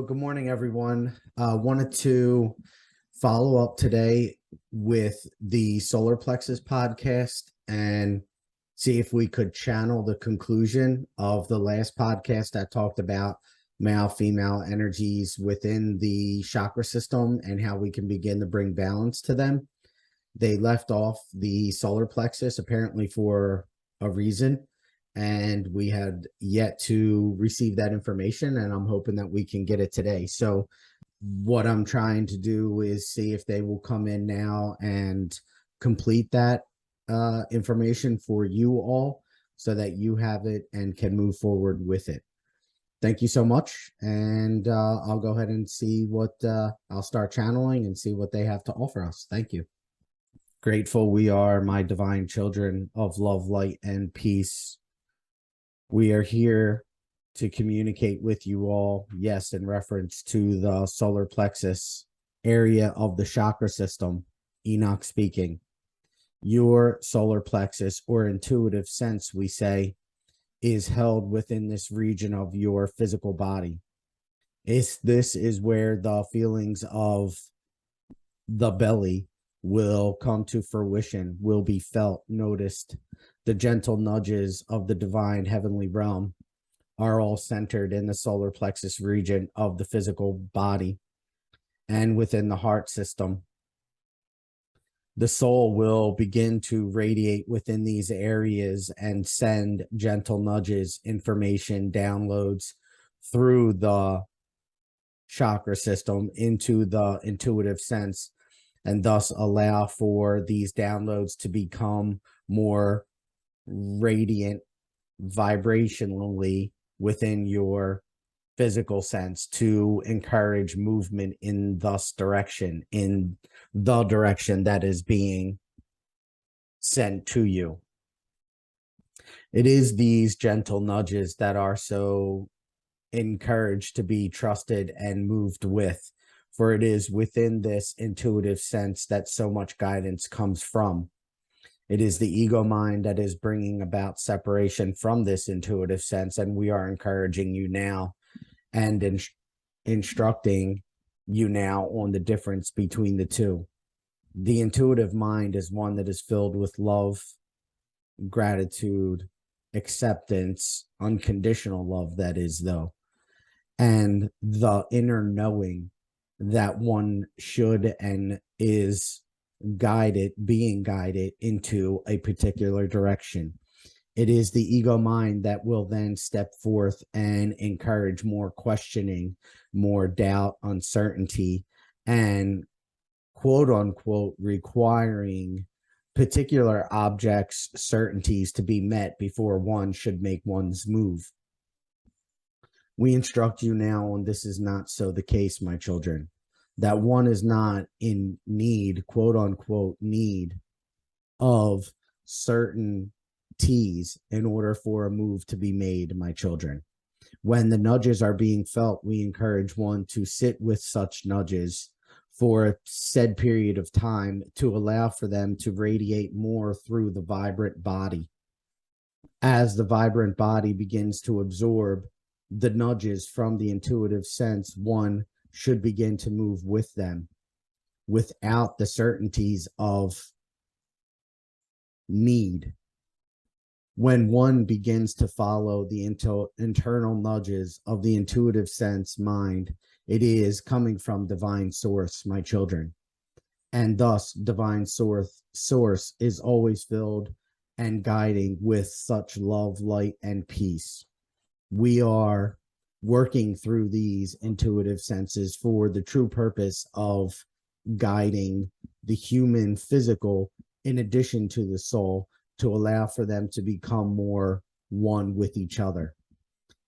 Good morning, everyone. Wanted to follow up today with the solar plexus podcast and see if we could channel the conclusion of the last podcast that talked about male female energies within the chakra system and how we can begin to bring balance to them. They left off the solar plexus apparently for a reason, and we had yet to receive that information, and I'm hoping that we can get it today. So what I'm trying to do is see if they will come in now and complete that information for you all so that you have it and can move forward with it. Thank you so much, and I'll go ahead and see what I'll start channeling and see what they have to offer us. Thank you. Grateful we are, my divine children of love, light, and peace. We are here to communicate with you all, yes, in reference to the solar plexus area of the chakra system. Enoch speaking. Your solar plexus, or intuitive sense, we say, is held within this region of your physical body. This is where the feelings of the belly will come to fruition, will be felt, noticed. The gentle nudges of the divine heavenly realm are all centered in the solar plexus region of the physical body and within the heart system. The soul will begin to radiate within these areas and send gentle nudges, information, downloads through the chakra system into the intuitive sense, and thus allow for these downloads to become more radiant vibrationally within your physical sense to encourage movement in this direction, in the direction that is being sent to you. It is these gentle nudges that are so encouraged to be trusted and moved with, for it is within this intuitive sense that so much guidance comes from. It is the ego mind that is bringing about separation from this intuitive sense, and we are encouraging you now and instructing you now on the difference between the two. The intuitive mind is one that is filled with love, gratitude, acceptance, unconditional love, that is, though, and the inner knowing that one should and is being guided into a particular direction. It is the ego mind that will then step forth and encourage more questioning, more doubt, uncertainty, and quote unquote requiring particular objects, certainties to be met before one should make one's move. We instruct you now on this is not so the case, my children, that one is not in need, quote unquote, need of certain T's in order for a move to be made, my children. When the nudges are being felt, we encourage one to sit with such nudges for a said period of time to allow for them to radiate more through the vibrant body. As the vibrant body begins to absorb the nudges from the intuitive sense, one should begin to move with them without the certainties of need. When one begins to follow the internal nudges of the intuitive sense mind, it is coming from divine source, my children. And thus, divine source is always filled and guiding with such love, light, and peace. We are working through these intuitive senses for the true purpose of guiding the human physical in addition to the soul, to allow for them to become more one with each other.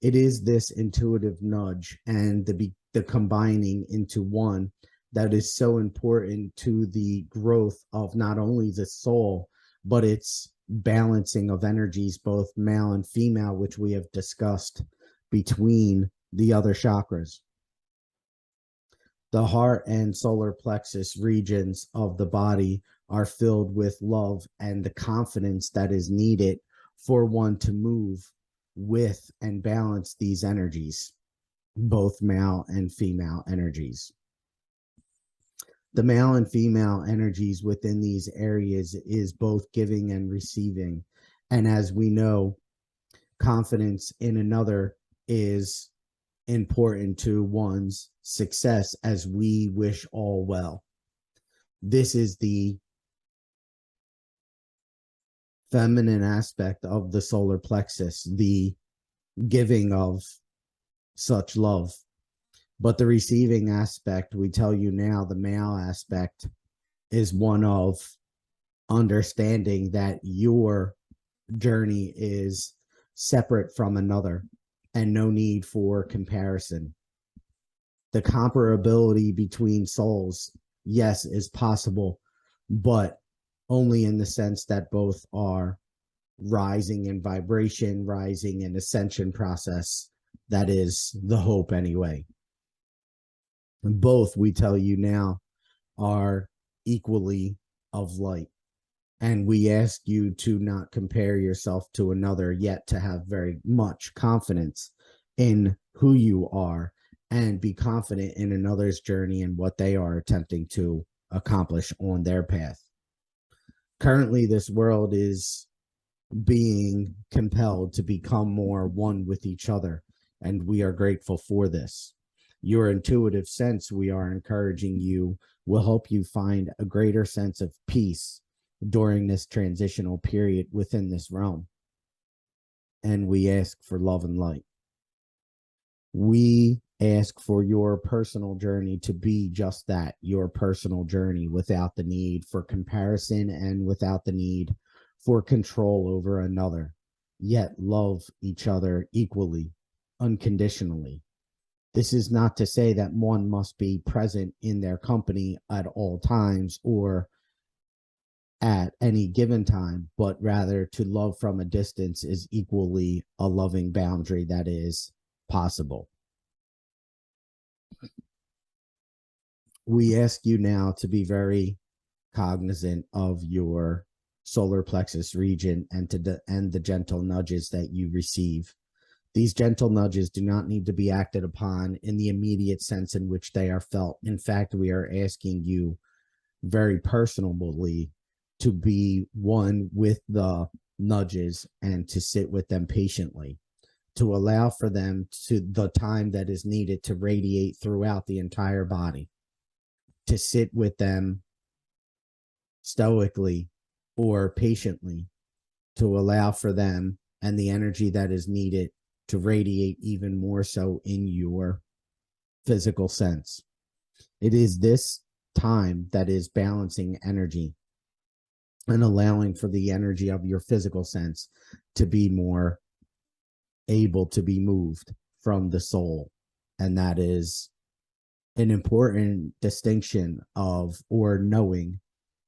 It is this intuitive nudge and the combining into one that is so important to the growth of not only the soul, but its balancing of energies, both male and female, which we have discussed between the other chakras. The heart and solar plexus regions of the body are filled with love and the confidence that is needed for one to move with and balance these energies. both male and female energies. The male and female energies within these areas is both giving and receiving. And as we know, confidence in another is important to one's success, as we wish all well. This is the feminine aspect of the solar plexus, the giving of such love. But the receiving aspect, we tell you now, the male aspect, is one of understanding that your journey is separate from another and no need for comparison. The comparability between souls, yes, is possible, but only in the sense that both are rising in vibration, rising in ascension process. That is the hope anyway. Both, we tell you now, are equally of light. And we ask you to not compare yourself to another, yet to have very much confidence in who you are and be confident in another's journey and what they are attempting to accomplish on their path. Currently, this world is being compelled to become more one with each other, and we are grateful for this. Your intuitive sense, we are encouraging you, will help you find a greater sense of peace during this transitional period within this realm. And we ask for love and light. We ask for your personal journey to be just that, your personal journey, without the need for comparison and without the need for control over another, yet love each other equally, unconditionally. This is not to say that one must be present in their company at all times or at any given time, but rather to love from a distance is equally a loving boundary that is possible. We ask you now to be very cognizant of your solar plexus region and the gentle nudges that you receive. These gentle nudges do not need to be acted upon in the immediate sense in which they are felt. In fact, we are asking you very personally to be one with the nudges and to sit with them patiently, to allow for them to the time that is needed to radiate throughout the entire body, to sit with them stoically or patiently, to allow for them and the energy that is needed to radiate even more so in your physical sense. It is this time that is balancing energy and allowing for the energy of your physical sense to be more able to be moved from the soul. And that is an important distinction of, or knowing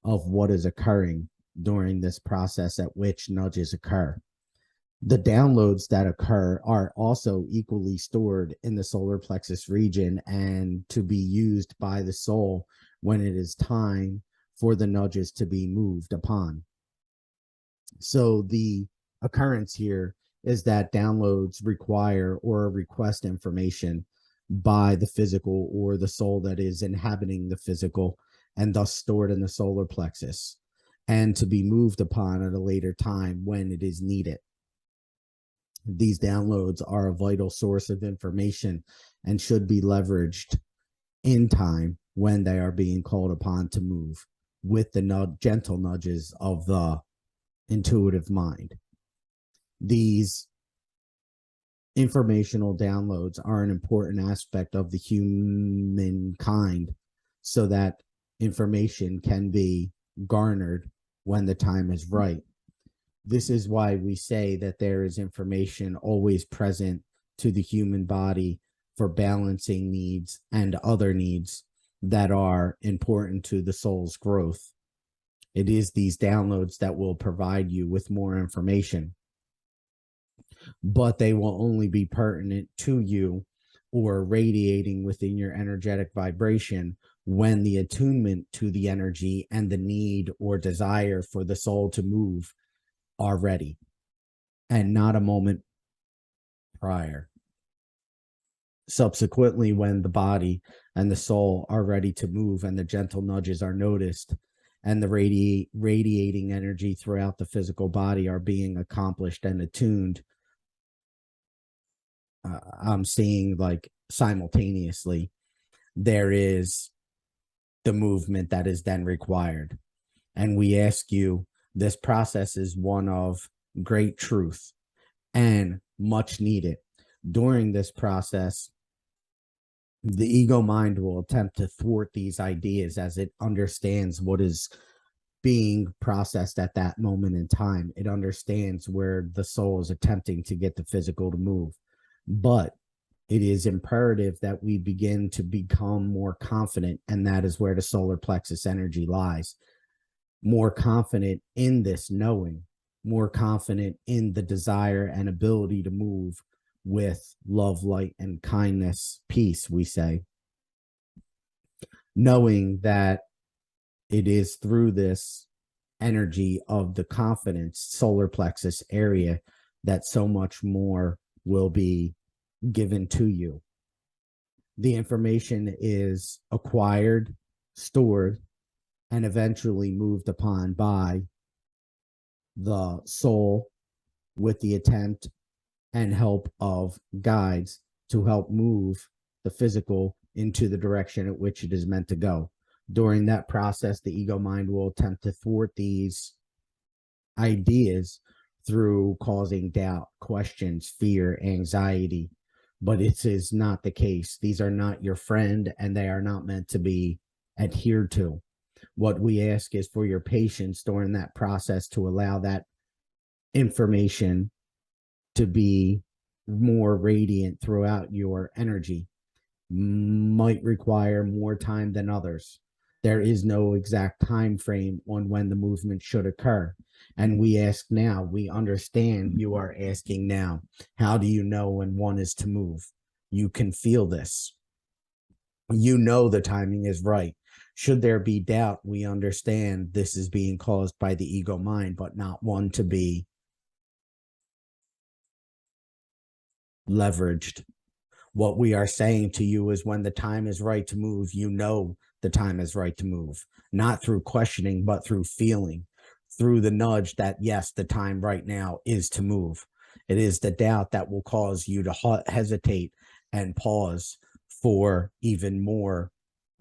of, what is occurring during this process at which nudges occur. The downloads that occur are also equally stored in the solar plexus region and to be used by the soul when it is time for the nudges to be moved upon. So the occurrence here is that downloads require or request information by the physical or the soul that is inhabiting the physical and thus stored in the solar plexus, and to be moved upon at a later time when it is needed. These downloads are a vital source of information and should be leveraged in time when they are being called upon to move with the gentle nudges of the intuitive mind. These informational downloads are an important aspect of the humankind so that information can be garnered when the time is right. This is why we say that there is information always present to the human body for balancing needs and other needs that are important to the soul's growth. It is these downloads that will provide you with more information, but they will only be pertinent to you or radiating within your energetic vibration when the attunement to the energy and the need or desire for the soul to move are ready, and not a moment prior. Subsequently, when the body and the soul are ready to move and the gentle nudges are noticed and the radiating energy throughout the physical body are being accomplished and attuned, I'm seeing like simultaneously, there is the movement that is then required. And we ask you, this process is one of great truth and much needed. During this process, the ego mind will attempt to thwart these ideas as it understands what is being processed at that moment in time. It understands where the soul is attempting to get the physical to move. But it is imperative that we begin to become more confident, and that is where the solar plexus energy lies. More confident in this knowing, more confident in the desire and ability to move with love, light, and kindness, peace, we say, knowing that it is through this energy of the confidence solar plexus area that so much more will be given to you. The information is acquired, stored, and eventually moved upon by the soul with the attempt and help of guides to help move the physical into the direction at which it is meant to go. During that process, the ego mind will attempt to thwart these ideas through causing doubt, questions, fear, anxiety. But it is not the case. These are not your friend, and they are not meant to be adhered to. What we ask is for your patience during that process to allow that information to be more radiant throughout your energy. Might require more time than others. There is no exact time frame on when the movement should occur. And we ask now, we understand you are asking now, how do you know when one is to move? You can feel this. You know the timing is right. Should there be doubt, we understand this is being caused by the ego mind, but not one to be leveraged. What we are saying to you is when the time is right to move, you know the time is right to move, not through questioning, but through feeling, through the nudge that, yes, the time right now is to move. It is the doubt that will cause you to hesitate and pause for even more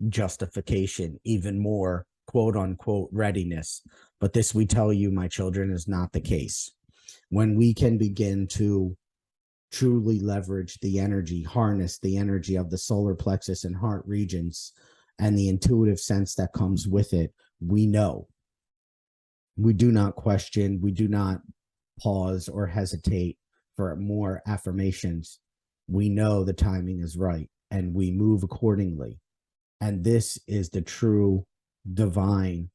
justification, even more quote unquote readiness. But this, we tell you, my children, is not the case. When we can begin to truly leverage the energy, harness the energy of the solar plexus and heart regions and the intuitive sense that comes with it, we know. We do not question, we do not pause or hesitate for more affirmations. We know the timing is right and we move accordingly. And this is the true divine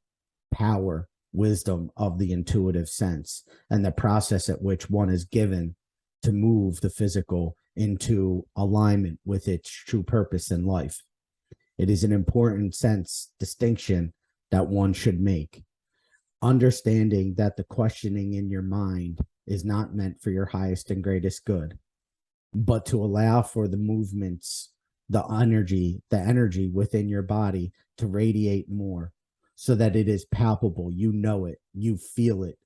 power, wisdom of the intuitive sense and the process at which one is given to move the physical into alignment with its true purpose in life. It is an important sense distinction that one should make. Understanding that the questioning in your mind is not meant for your highest and greatest good, but to allow for the movements, the energy within your body to radiate more so that it is palpable. You know it, you feel it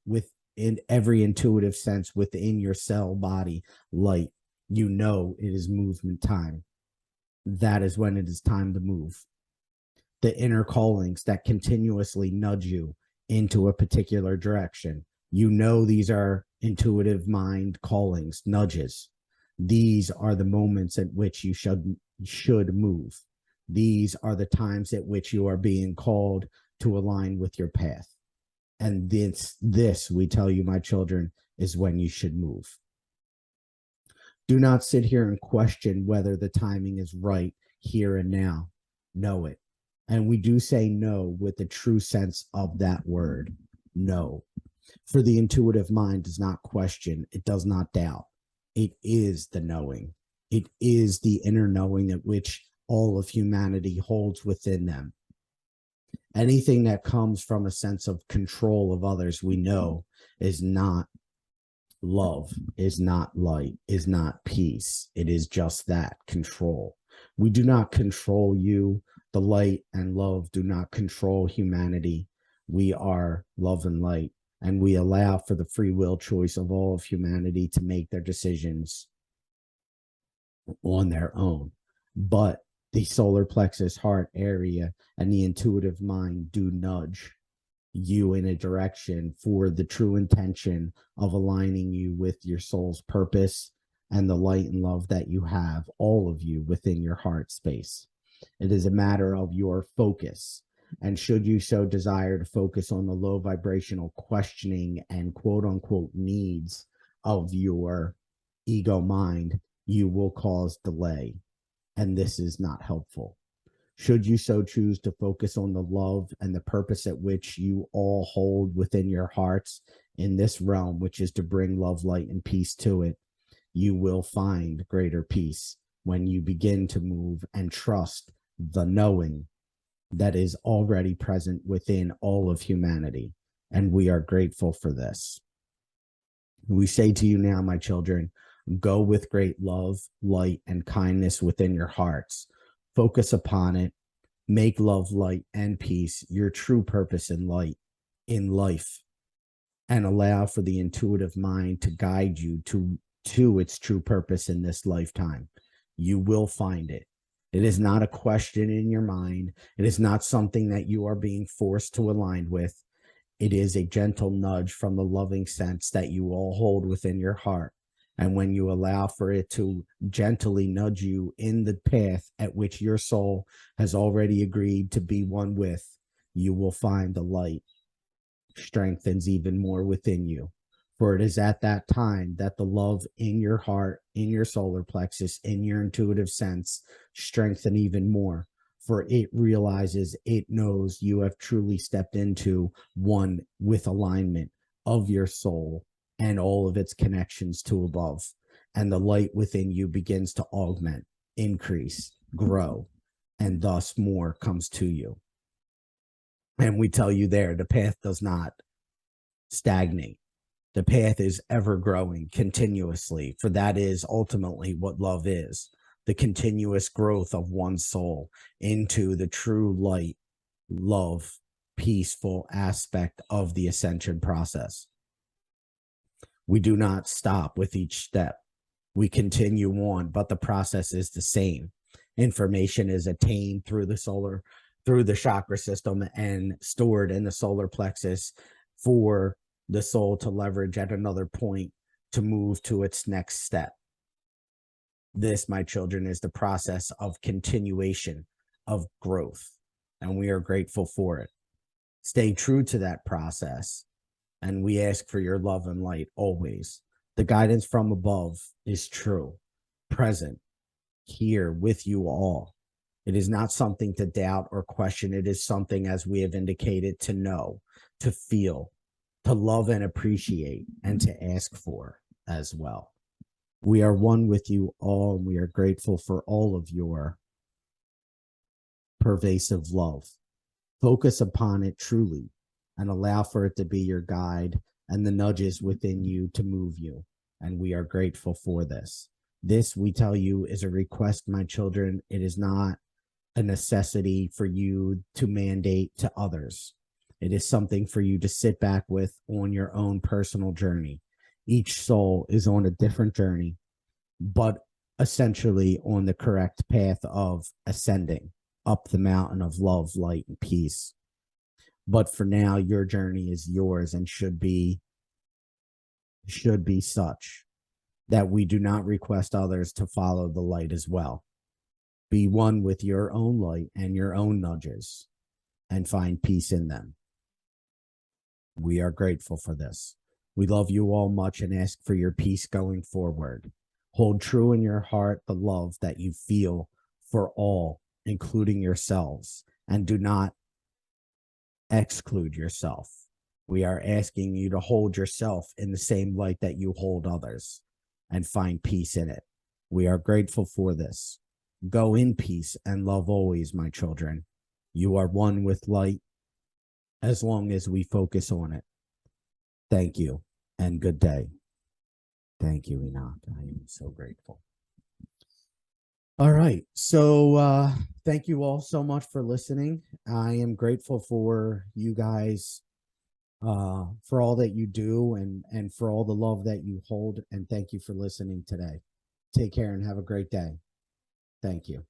in every intuitive sense within your cell body light. You know it is movement time. That is when it is time to move. The inner callings that continuously nudge you into a particular direction. You know these are intuitive mind callings, nudges. These are the moments at which you should move. These are the times at which you are being called to align with your path. And this, we tell you, my children, is when you should move. Do not sit here and question whether the timing is right here and now. Know it. And we do say no with the true sense of that word, no. For the intuitive mind does not question, it does not doubt. It is the knowing. It is the inner knowing at which all of humanity holds within them. Anything that comes from a sense of control of others, we know, is not Love is not light, is not peace. It is just that, control. We do not control you. The light and love do not control humanity. We are love and light, and we allow for the free will choice of all of humanity to make their decisions on their own. But the solar plexus heart area and the intuitive mind do nudge you in a direction for the true intention of aligning you with your soul's purpose and the light and love that you have, all of you, within your heart space. It is a matter of your focus. And should you so desire to focus on the low vibrational questioning and quote unquote needs of your ego mind, you will cause delay. And this is not helpful. Should you so choose to focus on the love and the purpose at which you all hold within your hearts in this realm, which is to bring love, light, and peace to it, you will find greater peace when you begin to move and trust the knowing that is already present within all of humanity. And we are grateful for this. We say to you now, my children, go with great love, light, and kindness within your hearts. Focus upon it. Make love, light, and peace your true purpose in life, and allow for the intuitive mind to guide you to its true purpose in this lifetime. You will find it. It is not a question in your mind. It is not something that you are being forced to align with. It is a gentle nudge from the loving sense that you all hold within your heart. And when you allow for it to gently nudge you in the path at which your soul has already agreed to be one with, you will find the light strengthens even more within you. For it is at that time that the love in your heart, in your solar plexus, in your intuitive sense, strengthen even more. For it realizes, it knows you have truly stepped into one with alignment of your soul and all of its connections to above. And the light within you begins to augment, increase, grow, and thus more comes to you. And we tell you there, the path does not stagnate. The path is ever growing continuously, for that is ultimately what love is, the continuous growth of one's soul into the true light, love, peaceful aspect of the ascension process. We do not stop with each step. We continue on, but the process is the same. Information is attained through the chakra system and stored in the solar plexus for the soul to leverage at another point to move to its next step. This, my children, is the process of continuation of growth, and we are grateful for it. Stay true to that process, and we ask for your love and light always. The guidance from above is true, present, here with you all. It is not something to doubt or question. It is something, as we have indicated, to know, to feel, to love and appreciate, and to ask for as well. We are one with you all, and we are grateful for all of your pervasive love. Focus upon it truly and allow for it to be your guide and the nudges within you to move you. And we are grateful for this. This, we tell you, is a request, my children. It is not a necessity for you to mandate to others. It is something for you to sit back with on your own personal journey. Each soul is on a different journey, but essentially on the correct path of ascending up the mountain of love, light, and peace. But for now, your journey is yours and should be such that we do not request others to follow the light as well. Be one with your own light and your own nudges and find peace in them. We are grateful for this. We love you all much and ask for your peace going forward. Hold true in your heart the love that you feel for all, including yourselves, and do not exclude yourself. We are asking you to hold yourself in the same light that you hold others and find peace in it. We are grateful for this. Go in peace and love always, my children. You are one with light as long as we focus on it. Thank you and good day. Thank you, Enoch. I am so grateful. All right. So thank you all so much for listening. I am grateful for you guys, for all that you do, and for all the love that you hold, and thank you for listening today. Take care and have a great day. Thank you.